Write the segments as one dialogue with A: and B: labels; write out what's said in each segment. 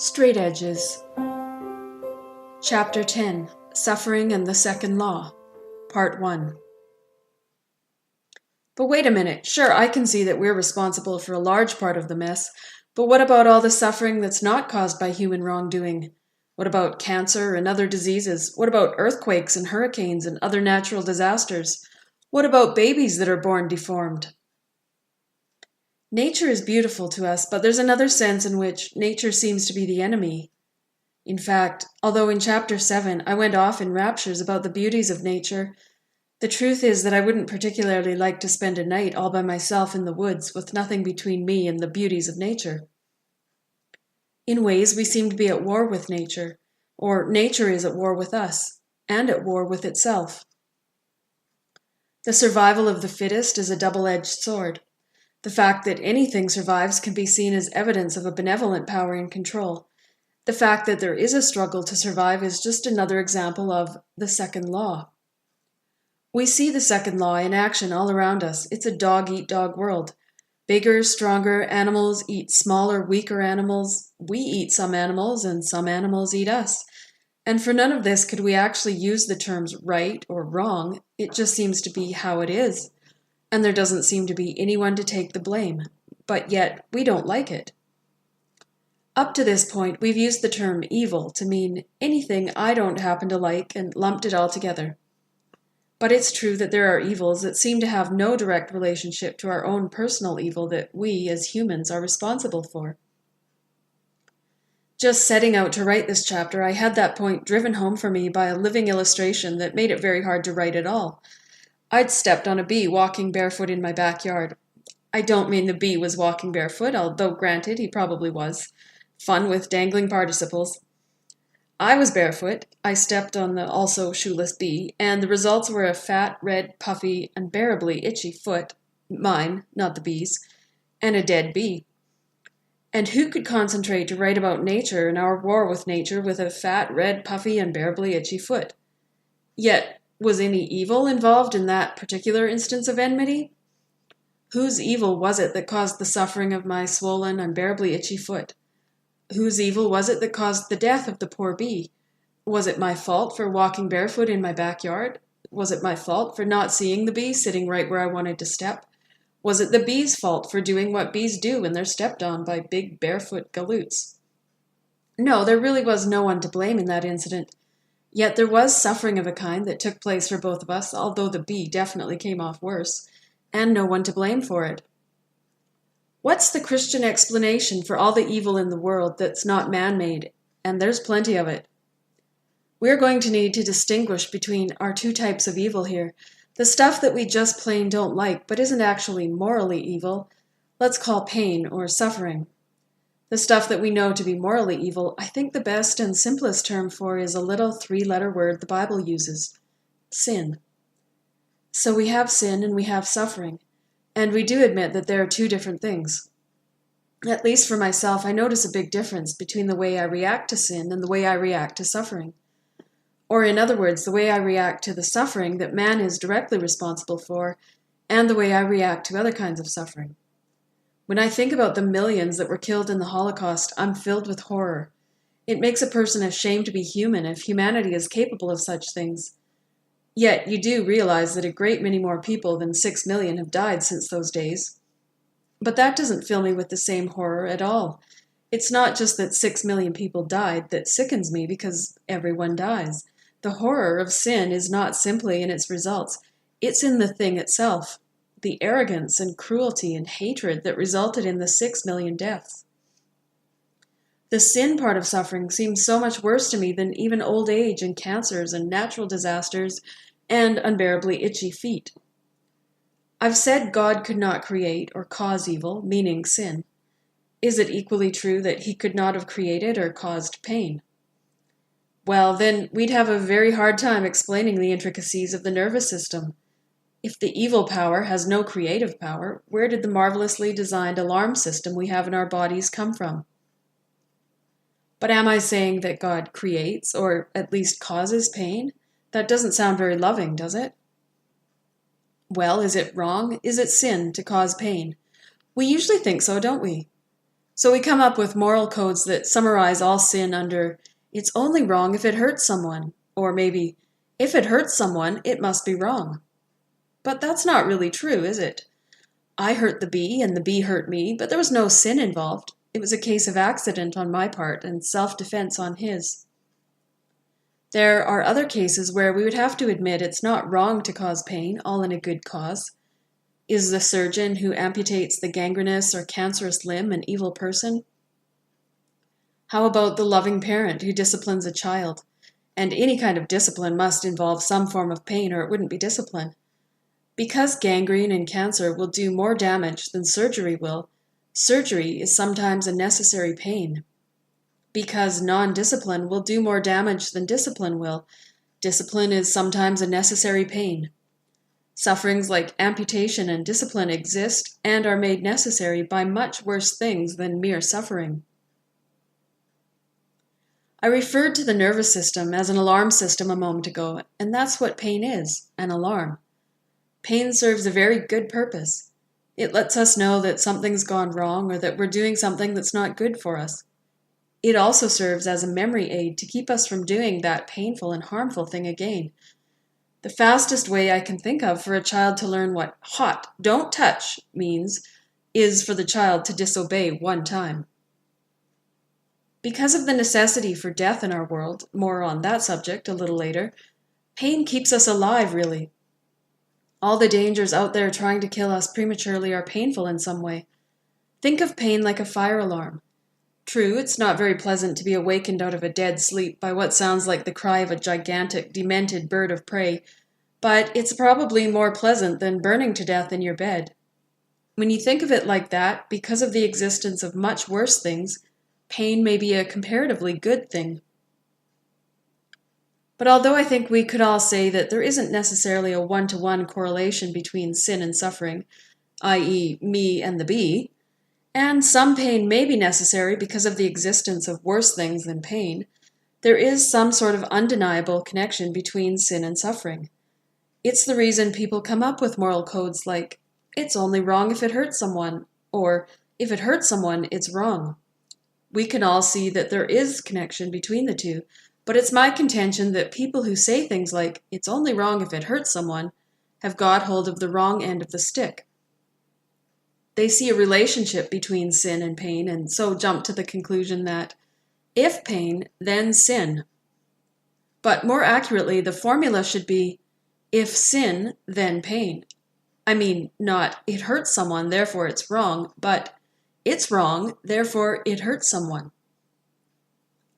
A: Straight Edges. Chapter 10, Suffering and the Second Law, Part 1. But wait a minute, sure, I can see that we're responsible for a large part of the mess, but what about all the suffering that's not caused by human wrongdoing? What about cancer and other diseases? What about earthquakes and hurricanes and other natural disasters? What about babies that are born deformed? Nature is beautiful to us, but there's another sense in which nature seems to be the enemy. In fact, although in Chapter 7 I went off in raptures about the beauties of nature, the truth is that I wouldn't particularly like to spend a night all by myself in the woods with nothing between me and the beauties of nature. In ways, we seem to be at war with nature, or nature is at war with us, and at war with itself. The survival of the fittest is a double-edged sword. The fact that anything survives can be seen as evidence of a benevolent power in control. The fact that there is a struggle to survive is just another example of the second law. We see the second law in action all around us. It's a dog-eat-dog world. Bigger, stronger animals eat smaller, weaker animals. We eat some animals, and some animals eat us. And for none of this could we actually use the terms right or wrong. It just seems to be how it is. And there doesn't seem to be anyone to take the blame. But yet, we don't like it. Up to this point, we've used the term evil to mean anything I don't happen to like and lumped it all together. But it's true that there are evils that seem to have no direct relationship to our own personal evil that we, as humans, are responsible for. Just setting out to write this chapter, I had that point driven home for me by a living illustration that made it very hard to write at all. I'd stepped on a bee walking barefoot in my backyard. I don't mean the bee was walking barefoot, although granted, he probably was. Fun with dangling participles. I was barefoot. I stepped on the also shoeless bee, and the results were a fat, red, puffy, unbearably itchy foot, mine, not the bee's, and a dead bee. And who could concentrate to write about nature and our war with nature with a fat, red, puffy, unbearably itchy foot? Yet, was any evil involved in that particular instance of enmity? Whose evil was it that caused the suffering of my swollen, unbearably itchy foot? Whose evil was it that caused the death of the poor bee? Was it my fault for walking barefoot in my backyard? Was it my fault for not seeing the bee sitting right where I wanted to step? Was it the bee's fault for doing what bees do when they're stepped on by big barefoot galoots? No, there really was no one to blame in that incident. Yet there was suffering of a kind that took place for both of us, although the bee definitely came off worse, and no one to blame for it. What's the Christian explanation for all the evil in the world that's not man-made? And there's plenty of it. We're going to need to distinguish between our two types of evil here. The stuff that we just plain don't like but isn't actually morally evil, let's call pain or suffering. The stuff that we know to be morally evil, I think the best and simplest term for is a little three-letter word the Bible uses: sin. So we have sin and we have suffering, and we do admit that there are two different things. At least for myself, I notice a big difference between the way I react to sin and the way I react to suffering. Or in other words, the way I react to the suffering that man is directly responsible for, and the way I react to other kinds of suffering. When I think about the millions that were killed in the Holocaust, I'm filled with horror. It makes a person ashamed to be human if humanity is capable of such things. Yet you do realize that a great many more people than 6 million have died since those days. But that doesn't fill me with the same horror at all. It's not just that 6 million people died that sickens me, because everyone dies. The horror of sin is not simply in its results, it's in the thing itself. The arrogance and cruelty and hatred that resulted in the 6 million deaths. The sin part of suffering seems so much worse to me than even old age and cancers and natural disasters and unbearably itchy feet. I've said God could not create or cause evil, meaning sin. Is it equally true that he could not have created or caused pain? Well, then we'd have a very hard time explaining the intricacies of the nervous system. If the evil power has no creative power, where did the marvelously designed alarm system we have in our bodies come from? But am I saying that God creates, or at least causes pain? That doesn't sound very loving, does it? Well, is it wrong? Is it sin to cause pain? We usually think so, don't we? So we come up with moral codes that summarize all sin under, it's only wrong if it hurts someone, or maybe, if it hurts someone, it must be wrong. But that's not really true, is it? I hurt the bee and the bee hurt me, but there was no sin involved. It was a case of accident on my part and self-defense on his. There are other cases where we would have to admit it's not wrong to cause pain, all in a good cause. Is the surgeon who amputates the gangrenous or cancerous limb an evil person? How about the loving parent who disciplines a child? And any kind of discipline must involve some form of pain or it wouldn't be discipline. Because gangrene and cancer will do more damage than surgery will, surgery is sometimes a necessary pain. Because non-discipline will do more damage than discipline will, discipline is sometimes a necessary pain. Sufferings like amputation and discipline exist and are made necessary by much worse things than mere suffering. I referred to the nervous system as an alarm system a moment ago, and that's what pain is, an alarm. Pain serves a very good purpose. It lets us know that something's gone wrong or that we're doing something that's not good for us. It also serves as a memory aid to keep us from doing that painful and harmful thing again. The fastest way I can think of for a child to learn what hot, don't touch means is for the child to disobey one time. Because of the necessity for death in our world, more on that subject a little later, pain keeps us alive, really. All the dangers out there trying to kill us prematurely are painful in some way. Think of pain like a fire alarm. True, it's not very pleasant to be awakened out of a dead sleep by what sounds like the cry of a gigantic, demented bird of prey, but it's probably more pleasant than burning to death in your bed. When you think of it like that, because of the existence of much worse things, pain may be a comparatively good thing. But although I think we could all say that there isn't necessarily a one-to-one correlation between sin and suffering, i.e. me and the bee, and some pain may be necessary because of the existence of worse things than pain, there is some sort of undeniable connection between sin and suffering. It's the reason people come up with moral codes like, it's only wrong if it hurts someone, or if it hurts someone, it's wrong. We can all see that there is connection between the two, but it's my contention that people who say things like, it's only wrong if it hurts someone, have got hold of the wrong end of the stick. They see a relationship between sin and pain, and so jump to the conclusion that, if pain, then sin. But more accurately, the formula should be, if sin, then pain. I mean, not, it hurts someone, therefore it's wrong, but it's wrong, therefore it hurts someone.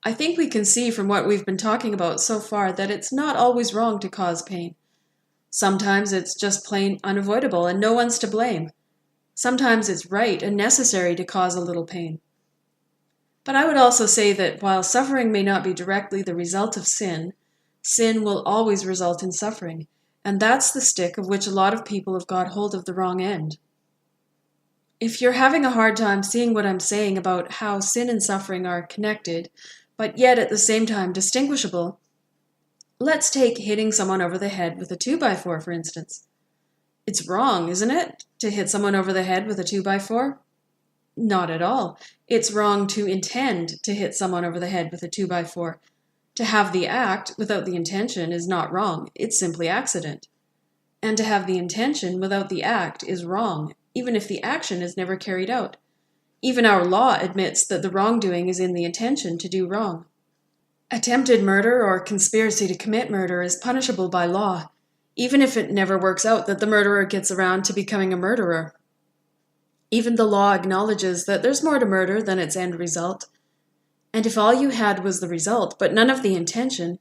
A: I think we can see from what we've been talking about so far that it's not always wrong to cause pain. Sometimes it's just plain unavoidable and no one's to blame. Sometimes it's right and necessary to cause a little pain. But I would also say that while suffering may not be directly the result of sin, sin will always result in suffering, and that's the stick of which a lot of people have got hold of the wrong end. If you're having a hard time seeing what I'm saying about how sin and suffering are connected, but yet at the same time distinguishable, let's take hitting someone over the head with a 2x4, for instance. It's wrong, isn't it, to hit someone over the head with a 2x4? Not at all. It's wrong to intend to hit someone over the head with a 2x4. To have the act without the intention is not wrong, it's simply accident. And to have the intention without the act is wrong, even if the action is never carried out. Even our law admits that the wrongdoing is in the intention to do wrong. Attempted murder or conspiracy to commit murder is punishable by law, even if it never works out that the murderer gets around to becoming a murderer. Even the law acknowledges that there's more to murder than its end result. And if all you had was the result, but none of the intention,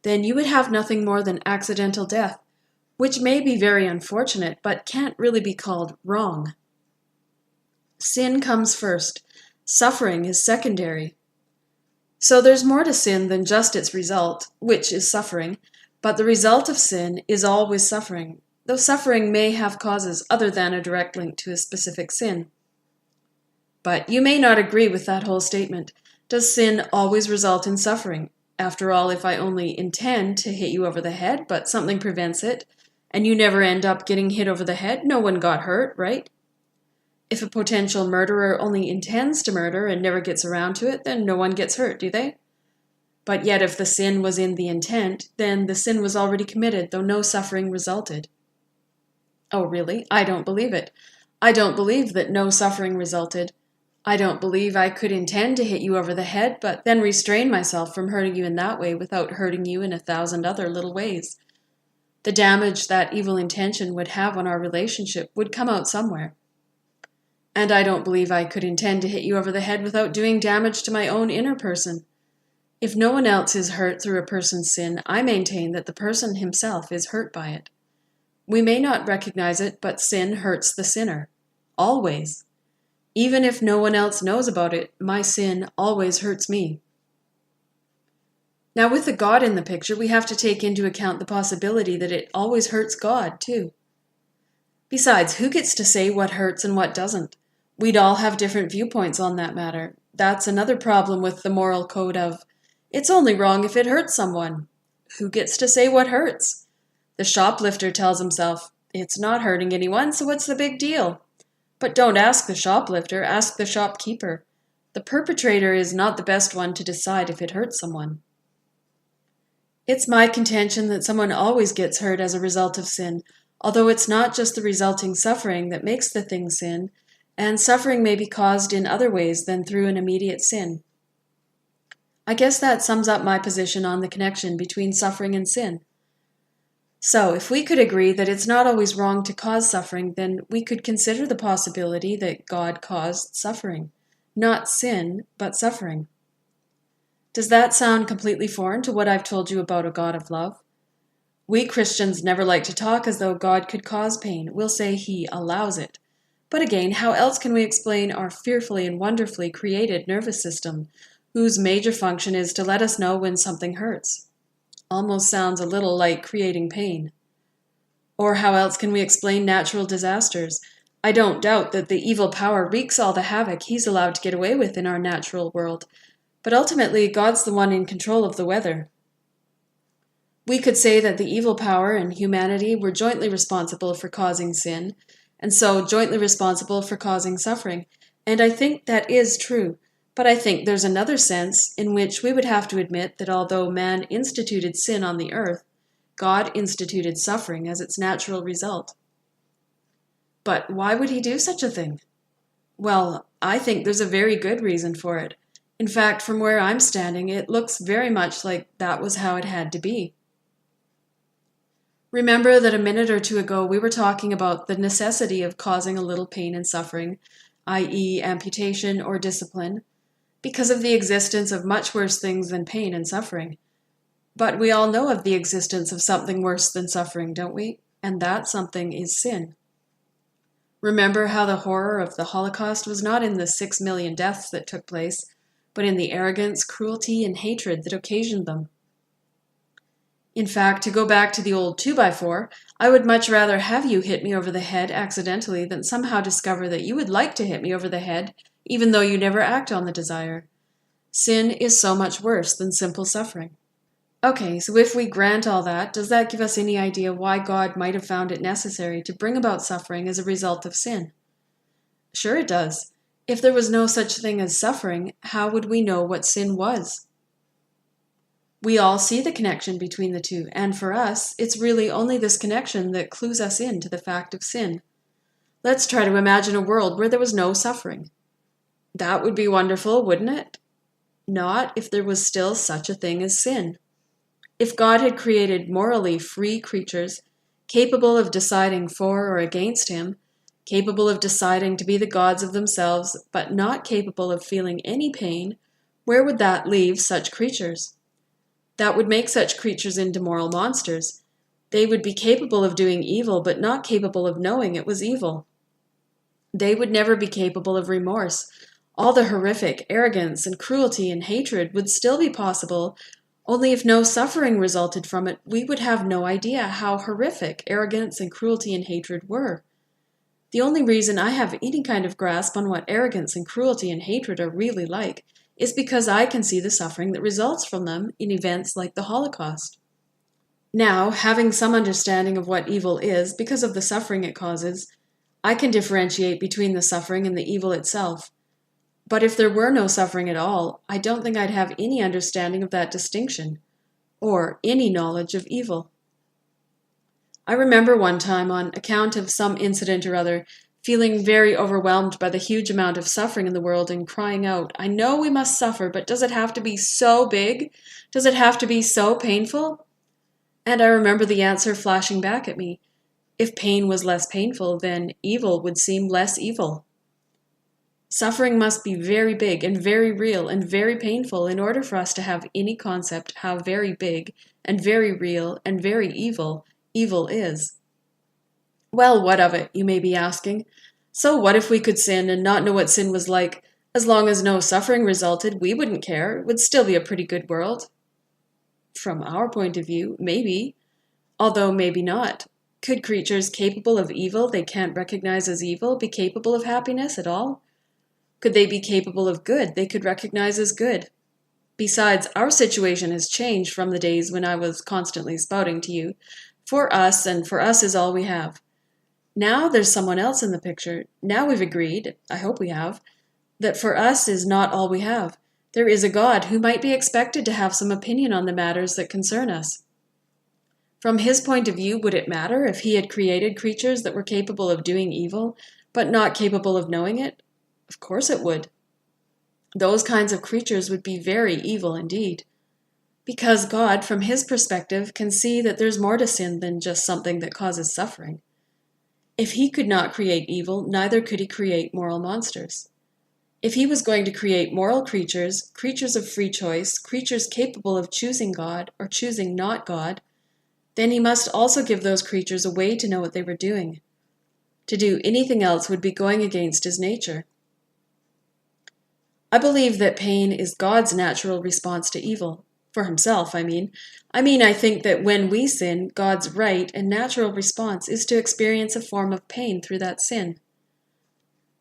A: then you would have nothing more than accidental death, which may be very unfortunate, but can't really be called wrong. Sin comes first. Suffering is secondary. So there's more to sin than just its result, which is suffering, but the result of sin is always suffering, though suffering may have causes other than a direct link to a specific sin. But you may not agree with that whole statement. Does sin always result in suffering? After all, if I only intend to hit you over the head, but something prevents it, and you never end up getting hit over the head, no one got hurt, right? If a potential murderer only intends to murder and never gets around to it, then no one gets hurt, do they? But yet if the sin was in the intent, then the sin was already committed, though no suffering resulted. Oh, really? I don't believe it. I don't believe that no suffering resulted. I don't believe I could intend to hit you over the head, but then restrain myself from hurting you in that way without hurting you in 1,000 other little ways. The damage that evil intention would have on our relationship would come out somewhere. And I don't believe I could intend to hit you over the head without doing damage to my own inner person. If no one else is hurt through a person's sin, I maintain that the person himself is hurt by it. We may not recognize it, but sin hurts the sinner. Always. Even if no one else knows about it, my sin always hurts me. Now, with the God in the picture, we have to take into account the possibility that it always hurts God, too. Besides, who gets to say what hurts and what doesn't? We'd all have different viewpoints on that matter. That's another problem with the moral code of, it's only wrong if it hurts someone. Who gets to say what hurts? The shoplifter tells himself, it's not hurting anyone, so what's the big deal? But don't ask the shoplifter, ask the shopkeeper. The perpetrator is not the best one to decide if it hurts someone. It's my contention that someone always gets hurt as a result of sin, although it's not just the resulting suffering that makes the thing sin, and suffering may be caused in other ways than through an immediate sin. I guess that sums up my position on the connection between suffering and sin. So, if we could agree that it's not always wrong to cause suffering, then we could consider the possibility that God caused suffering. Not sin, but suffering. Does that sound completely foreign to what I've told you about a God of love? We Christians never like to talk as though God could cause pain. We'll say He allows it. But again, how else can we explain our fearfully and wonderfully created nervous system, whose major function is to let us know when something hurts? Almost sounds a little like creating pain. Or how else can we explain natural disasters? I don't doubt that the evil power wreaks all the havoc He's allowed to get away with in our natural world, but ultimately God's the one in control of the weather. We could say that the evil power and humanity were jointly responsible for causing sin, and so jointly responsible for causing suffering, and I think that is true. But I think there's another sense in which we would have to admit that although man instituted sin on the earth, God instituted suffering as its natural result. But why would He do such a thing? Well, I think there's a very good reason for it. In fact, from where I'm standing, it looks very much like that was how it had to be. Remember that a minute or two ago we were talking about the necessity of causing a little pain and suffering, i.e. amputation or discipline, because of the existence of much worse things than pain and suffering. But we all know of the existence of something worse than suffering, don't we? And that something is sin. Remember how the horror of the Holocaust was not in the 6 million deaths that took place, but in the arrogance, cruelty, and hatred that occasioned them. In fact, to go back to the old 2x4, I would much rather have you hit me over the head accidentally than somehow discover that you would like to hit me over the head even though you never act on the desire. Sin is so much worse than simple suffering. Okay, so if we grant all that, does that give us any idea why God might have found it necessary to bring about suffering as a result of sin? Sure it does. If there was no such thing as suffering, how would we know what sin was? We all see the connection between the two, and for us, it's really only this connection that clues us in to the fact of sin. Let's try to imagine a world where there was no suffering. That would be wonderful, wouldn't it? Not if there was still such a thing as sin. If God had created morally free creatures, capable of deciding for or against Him, capable of deciding to be the gods of themselves, but not capable of feeling any pain, where would that leave such creatures? That would make such creatures into moral monsters. They would be capable of doing evil, but not capable of knowing it was evil. They would never be capable of remorse. All the horrific arrogance and cruelty and hatred would still be possible, only if no suffering resulted from it, we would have no idea how horrific arrogance and cruelty and hatred were. The only reason I have any kind of grasp on what arrogance and cruelty and hatred are really like is because I can see the suffering that results from them in events like the Holocaust. Now, having some understanding of what evil is because of the suffering it causes, I can differentiate between the suffering and the evil itself. But if there were no suffering at all, I don't think I'd have any understanding of that distinction, or any knowledge of evil. I remember one time, on account of some incident or other, feeling very overwhelmed by the huge amount of suffering in the world and crying out, "I know we must suffer, but does it have to be so big? Does it have to be so painful?" And I remember the answer flashing back at me. If pain was less painful, then evil would seem less evil. Suffering must be very big and very real and very painful in order for us to have any concept how very big and very real and very evil is. Well, what of it, you may be asking? So what if we could sin and not know what sin was like? As long as no suffering resulted, we wouldn't care. It would still be a pretty good world. From our point of view, maybe. Although maybe not. Could creatures capable of evil they can't recognize as evil be capable of happiness at all? Could they be capable of good they could recognize as good? Besides, our situation has changed from the days when I was constantly spouting to you. For us, and for us is all we have. Now there's someone else in the picture. Now we've agreed, I hope we have, that for us is not all we have. There is a God who might be expected to have some opinion on the matters that concern us. From his point of view, would it matter if he had created creatures that were capable of doing evil, but not capable of knowing it? Of course it would. Those kinds of creatures would be very evil indeed. Because God, from his perspective, can see that there's more to sin than just something that causes suffering. If he could not create evil, neither could he create moral monsters. If he was going to create moral creatures, creatures of free choice, creatures capable of choosing God or choosing not God, then he must also give those creatures a way to know what they were doing. To do anything else would be going against his nature. I believe that pain is God's natural response to evil. For himself, I mean. I think that when we sin, God's right and natural response is to experience a form of pain through that sin.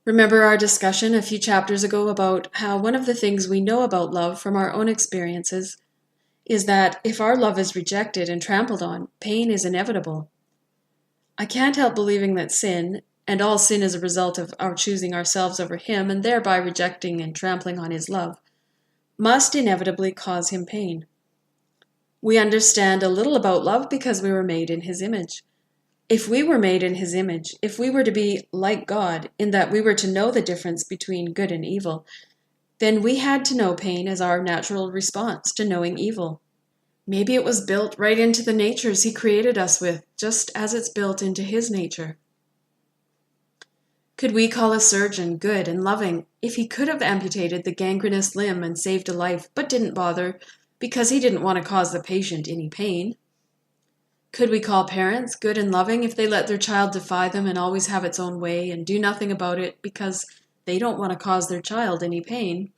A: Remember our discussion a few chapters ago about how one of the things we know about love from our own experiences is that if our love is rejected and trampled on, pain is inevitable. I can't help believing that sin, and all sin is a result of our choosing ourselves over him and thereby rejecting and trampling on his love, must inevitably cause him pain. We understand a little about love because we were made in his image. If we were made in his image, if we were to be like God, in that we were to know the difference between good and evil, then we had to know pain as our natural response to knowing evil. Maybe it was built right into the natures he created us with, just as it's built into his nature. Could we call a surgeon good and loving if he could have amputated the gangrenous limb and saved a life, but didn't bother because he didn't want to cause the patient any pain? Could we call parents good and loving if they let their child defy them and always have its own way and do nothing about it because they don't want to cause their child any pain?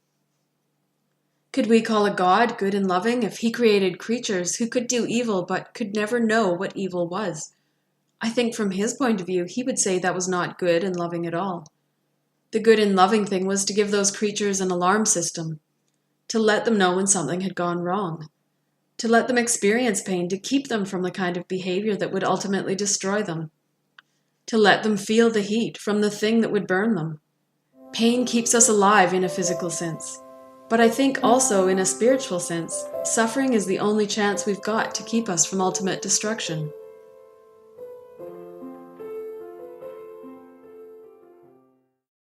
A: Could we call a God good and loving if he created creatures who could do evil but could never know what evil was? I think from his point of view, he would say that was not good and loving at all. The good and loving thing was to give those creatures an alarm system, to let them know when something had gone wrong, to let them experience pain, to keep them from the kind of behavior that would ultimately destroy them, to let them feel the heat from the thing that would burn them. Pain keeps us alive in a physical sense, but I think also in a spiritual sense, suffering is the only chance we've got to keep us from ultimate destruction.